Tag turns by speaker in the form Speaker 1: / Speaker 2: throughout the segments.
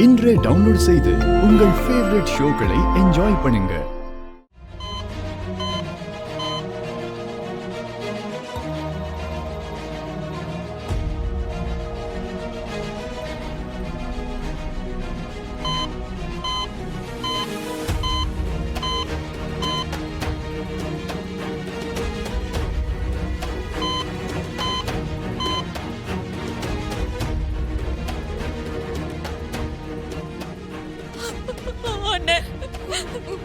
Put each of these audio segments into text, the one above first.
Speaker 1: இன்றே டவுன்லோட் செய்து உங்கள் ஃபேவரட் ஷோக்களை என்ஜாய் பண்ணுங்க.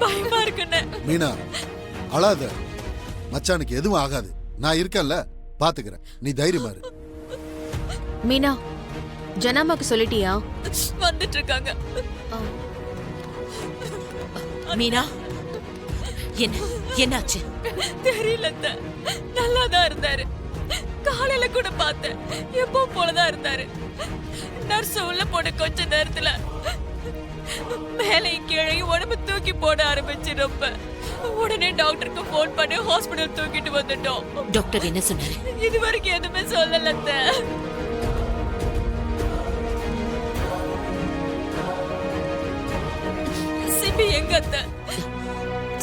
Speaker 2: பயமா இருக்குண்ணே.
Speaker 3: மீனா அழாத, மச்சானுக்கு எதுவும் ஆகாது, நான் இருக்கேன்ல பாத்துக்கிறேன், நீ தைரியமா இரு.
Speaker 4: மீனா, ஜனாமாக்கு சொல்லிட்டியா?
Speaker 2: வந்துட்டு இருக்காங்க.
Speaker 5: மீனா, என்னாச்சு?
Speaker 2: தெரியல, நல்லாதான் இருந்தாரு. காலையில கூட பார்த்தேன், எப்போ போலதான் இருந்தாரு. நர்ஸ் உள்ள போன கொஞ்ச நேரத்துல மேலே கீழே உடம்பு தூக்கி போட ஆரம்பிச்சு. ரொம்ப உடனே டாக்டருக்கு போன் பண்ணி ஹாஸ்பிடல் தூக்கிட்டு வந்துட்டோம்.
Speaker 5: டாக்டர் என்ன சொன்னாரு?
Speaker 2: இது வரைக்கும் எதுவுமே சொல்லல. சிபி எங்க?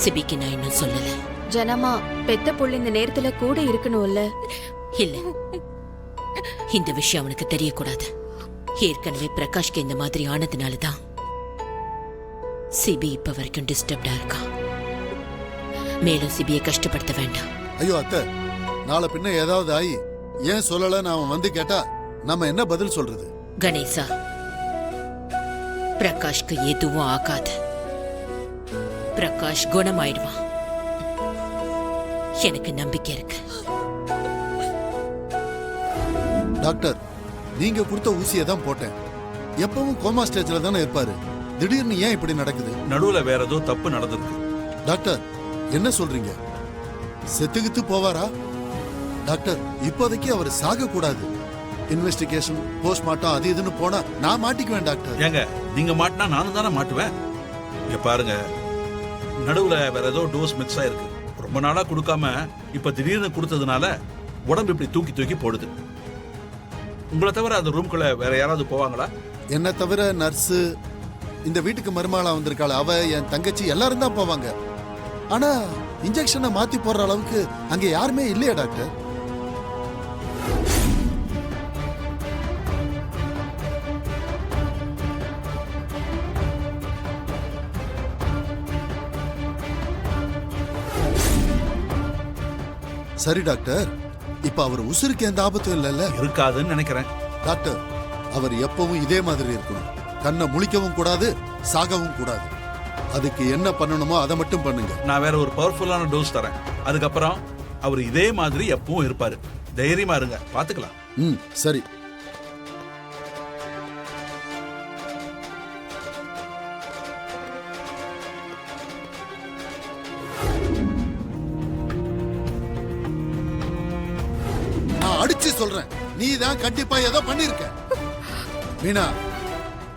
Speaker 5: சிபிக்கு நான் இன்னும் சொல்லல.
Speaker 4: ஜனமா, பெத்த புள்ள இந்த நேரத்துல கூட இருக்கணும்ல?
Speaker 5: இல்ல, இந்த விஷயம் அவனுக்கு தெரியக்கூடாது. ஏற்கனவே பிரகாஷ்க்கு இந்த மாதிரி ஆனதுனாலதான் சிபி இப்ப வரைக்கும் டிஸ்டர்ப்டா இருக்கா. மேலும் சிபியை கஷ்டப்படுத்த வேண்டாம்.
Speaker 3: ஐயோ அத்தை, நாளை பின்ன ஏதாவது ஆயி ஏன் சொல்லலன்னு அவன் வந்து கேட்டா நம்ம என்ன பதில் சொல்றது?
Speaker 5: கணேசா, பிரகாஷ்க்கு எதுவும் ஆகாது. பிரகாஷ் குணமாயிடுவான், எனக்கு நம்பிக்கை இருக்கு.
Speaker 3: டாக்டர், நீங்க கொடுத்த ஊசியை தான் போட்டேன். எப்பவும் கோமா ஸ்டேஜ்ல தானே இருப்பாரு, திடீர்னு ஏன் இப்படி நடக்குது?
Speaker 6: நடுவுல வேற ஏதோ தப்பு நடந்திருக்கு.
Speaker 3: டாக்டர், என்ன சொல்றீங்க? செத்துக்கிட்டு போவாரா? டாக்டர், இப்போதைக்கு அவர் சாக கூடாது. இன்வெஸ்டிகேஷன், போஸ்ட்மார்ட்டம், அது இதுன்னு போனா நான் மாட்டிக்குவேன் டாக்டர்.
Speaker 6: ஏங்க, நீங்க மாட்டினா நானும் தானே மாட்டுவேன். இங்க பாருங்க, நடுவுல வேற ஏதோ டோஸ் மிக்ஸ் ஆயிருக்கு. ரொம்ப நாளா கொடுக்காம இப்ப திடீர்னு கொடுத்ததுனால உடம்பு இப்படி தூக்கி தூக்கி போடுது. உங்களை தவிர அந்த ரூம்குள்ள வேற யாராவது போவாங்களா?
Speaker 3: என்ன தவிர நர்ஸ், இந்த வீட்டுக்கு மருமகளா வந்திருக்காள் அவ, என் தங்கச்சி, எல்லாரும் தான் போவாங்க. ஆனா இன்ஜெக்ஷனை மாத்தி போடுற அளவுக்கு அங்க யாருமே இல்லையா டாக்டர்? சரி டாக்டர், இப்ப அவர் உசுருக்கு எந்த ஆபத்தும் இல்லைல்ல?
Speaker 6: இருக்காதுன்னு நினைக்கிறேன்.
Speaker 3: டாக்டர், அவர் எப்பவும் இதே மாதிரி இருக்கணும். கண்ணை முழிக்கவும் கூடாது, சாகவும் கூடாது. அதுக்கு என்ன பண்ணணுமோ அதை மட்டும் பண்ணுங்க.
Speaker 6: நான் வேற ஒரு பவர்ஃபுல்லான டோஸ் தரேன். அதுக்கப்புறம் அவர் இதே மாதிரி எப்பவும் இருப்பாரு. தைரியமா இருங்க, பாத்துக்கலாம்.
Speaker 3: சரி. நான் அடிச்சு சொல்றேன், நீ தான் கண்டிப்பா ஏதோ பண்ணிருக்க. மீனா,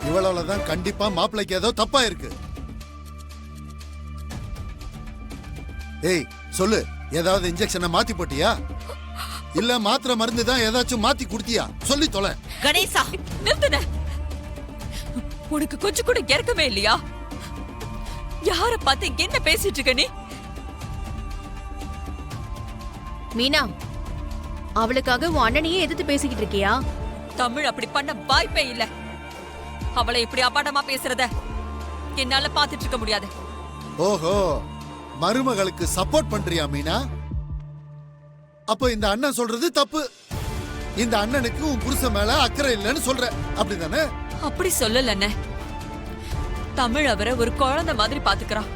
Speaker 3: இவ்வளவுதான் கண்டிப்பா மாப்பிள்ளைக்கு ஏதோ தப்பா இருக்கு. ஏய் சொல்லு, ஏதாவது இன்ஜெக்ஷனை மாத்தி போட்டியா? இல்ல மாத்திரை மருந்து தான் ஏதாச்சும் மாத்தி குடுத்தியா? சொல்லி தொலை.
Speaker 5: கணேசா,
Speaker 2: நிறுத்துன. உனக்கு கொஞ்சம் கூட இறக்கமே இல்லையா? யார பார்த்து என்ன பேசிட்டு இருக்க நீ?
Speaker 4: மீனா, அவளுக்காக உன் அண்ணனையே எதிர்த்து பேசிக்கிட்டு இருக்கியா?
Speaker 2: தமிழ் அப்படி பண்ண வாய்ப்பே இல்ல. அவளை இப்படி அபாடமா பேசுறத என்னால பாத்துட்டு இருக்க முடியாது.
Speaker 3: ஓஹோ, மருமகளுக்கு சப்போர்ட் பண்றியா மீனா? அப்போ இந்த அண்ணன் சொல்றது தப்பு. இந்த அண்ணனுக்கு உன் புருஷன் மேல அக்கறை இல்லைன்னு சொல்ற, அப்படிதானே?
Speaker 2: அப்படி சொல்லலண்ணே. தமிழ் அவரை ஒரு குழந்தை மாதிரி பாத்துக்கிறான்.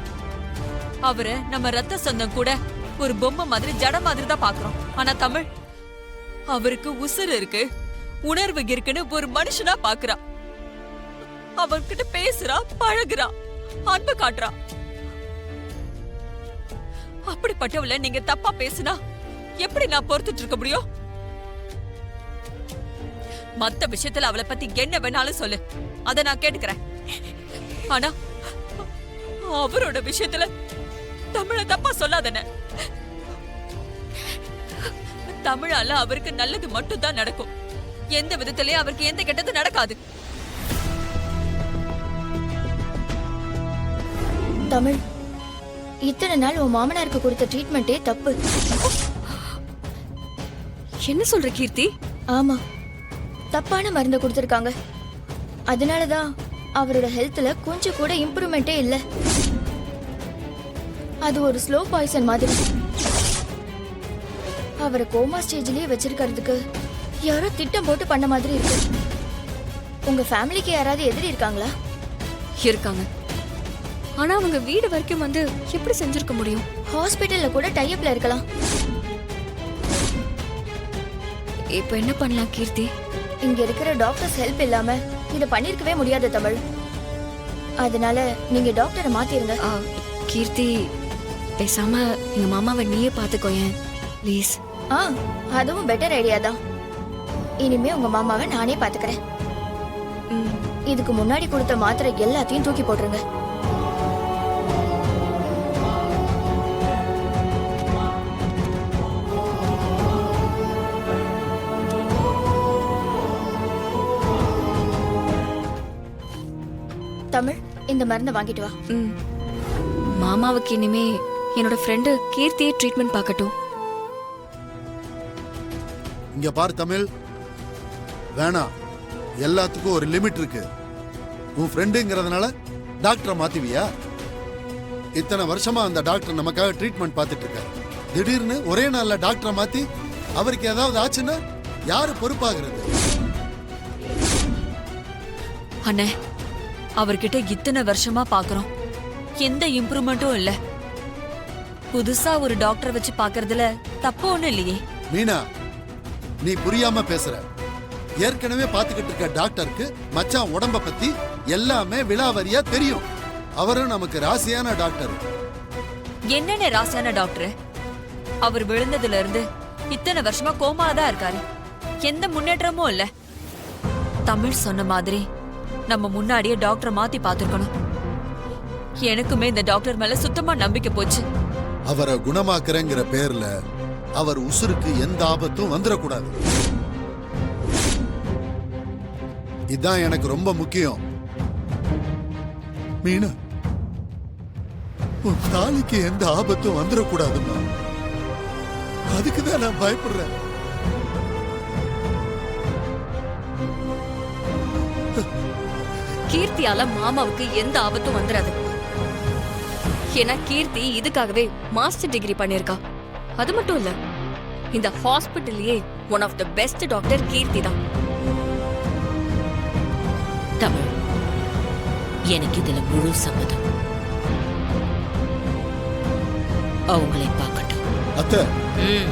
Speaker 2: அவரை நம்ம ரத்த சொந்தம் கூட ஒரு பொம்மை மாதிரி, ஜட மாதிரி தான் பாக்குறோம். ஆனா தமிழ் அவருக்கு உசுறு இருக்கு, உணர்வு இருக்குன்னு ஒரு மனுஷனா பாக்குறான். அவர்கிட்ட பேசுறா, பழகுறா, அன்பு காட்டுறா. அப்படிப்பட்டவள நீங்க தப்பா பேசுனா எப்படி நான் பொறுத்துட்டு இருக்க முடியும்? மத்த விஷயத்துல அவளை பத்தி என்ன வேணாலும் சொல்லு, அத நான் கேட்டுக்கிறேன். ஆனா அவரோட விஷயத்துல தமிழ தப்பா சொல்லாதன. தமிழால அவருக்கு நல்லது மட்டும் தான் நடக்கும். எந்த விதத்திலயும் அவருக்கு எந்த கெட்டது நடக்காது.
Speaker 7: தமிழ், இத்தனை நாள் உன் மாமனாருக்கு கொடுத்த ட்ரீட்மெண்ட்டே தப்பு.
Speaker 2: என்ன சொல்ற கீர்த்தி?
Speaker 7: ஆமா, தப்பான மருந்தை கொடுத்துருக்காங்க. அதனாலதான் அவரோட ஹெல்த்ல கொஞ்சம் கூட இம்ப்ரூவ்மெண்ட்டே இல்ல. அது ஒரு ஸ்லோ பாய்சன் மாதிரி. அவரை கோமா ஸ்டேஜ்லயே வச்சிருக்கிறதுக்கு யாரோ திட்டம் போட்டு பண்ண மாதிரி இருக்கு. உங்க ஃபேமிலிக்கு யாராவது எதிரி இருக்காங்களா?
Speaker 2: இருக்காங்க. ஆனா அவங்க வீடு வரைக்கும் வந்து எப்படி செஞ்சிருக்க முடியும்?
Speaker 7: ஹாஸ்பிட்டல்ல கூட டைப்ல இருக்கலாம்.
Speaker 2: இப்போ என்ன பண்ணலாம் கீர்த்தி?
Speaker 7: இங்க இருக்கிற டாக்டர்ஸ் ஹெல்ப் இல்லாம இத பண்ணிருக்கவே முடியாது தமிழ். அதனால நீங்க டாக்டரை மாத்திருங்க.
Speaker 2: கீர்த்தி, பேசாம எங்க மாமாவை நீயே பாத்துக்கோயேன் ப்ளீஸ்.
Speaker 7: அதுவும் பெட்டர் ஐடியா தான். இனிமே உங்க மாமாவை நானே பாத்துக்கிறேன். இதுக்கு முன்னாடி கொடுத்த மாத்திரை எல்லாத்தையும் தூக்கி போட்டுருங்க. தமிழ், இந்த மருந்தை வாங்கிட்டு வா.
Speaker 2: மாமாவுக்கு இனிமே என்னோட ஃப்ரெண்டு கீர்த்தியே ட்ரீட்மெண்ட் பார்க்கட்டும்.
Speaker 3: இங்க பாரு தமிழ், வேணாம். எல்லாத்துக்கும் ஒரு லிமிட் இருக்கு. உன் ஃப்ரெண்டுங்கிறதுனால டாக்டரை மாத்திவியா? இத்தனை வருஷமா அந்த டாக்டர் நமக்காக ட்ரீட்மெண்ட் பார்த்துட்டு இருக்காரு. திடீர்னு ஒரே நாள்ல டாக்டரை மாத்தி அவருக்கு ஏதாவது ஆச்சுன்னா யாரு பொறுப்பாகிறது?
Speaker 2: அண்ணே, அவர்கிட்ட இத்தனை வருஷமா பாக்குறோம், எந்த இம்ப்ரூவ்மெண்ட்டும் இல்ல. புதுசா ஒரு டாக்டர் வச்சு பாக்குறதுல தப்பு ஒண்ணும் இல்லையே.
Speaker 3: மீனா, நீ புரியாம பேசுற. ஏற்கனவே பாத்துக்கிட்டு இருக்க டாக்டருக்கு மச்சான் உடம்ப பத்தி எல்லாமே விலாவரியா தெரியும். அவரும் நமக்கு ராசியான டாக்டர்.
Speaker 2: என்னென்ன ராசியான டாக்டர்? அவர் விழுந்ததுல இருந்து இத்தனை வருஷமா கோமால தான் இருக்காரு. எந்த முன்னேற்றமும் இல்ல. தமிழ் சொன்ன மாதிரி நம்ம முன்னாடியே டாக்டரை மாத்தி பாத்துருக்கணும். எனக்குமே இந்த டாக்டர் மேல சுத்தமா நம்பிக்கை போச்சு.
Speaker 3: அவரை குணமாக்குறேங்கிற பேர்ல அவர் உசுருக்கு எந்த ஆபத்தும் வந்துடக்கூடாது. இதான் எனக்கு ரொம்ப முக்கியம். மீனா, உன் தாலிக்கு எந்த ஆபத்தும் வந்துடக்கூடாதுமா. அதுக்குதான் நான் பயப்படுறேன்.
Speaker 2: கீர்த்தியால மாமாவுக்கு எந்த ஆபத்தும் வந்துடாது. ஏன்னா கீர்த்தி இதுக்காகவே மாஸ்டர் டிகிரி பண்ணிருக்கா. அது மட்டும் இல்ல, இந்த ஹாஸ்பிட்டல்லயே one of the best doctor Keerthi தான்.
Speaker 5: தமிழ், எனக்கு இதுல முழு சம்மதம். அவங்களை பார்க்கட்டும்.
Speaker 3: அத்தை,
Speaker 5: ம்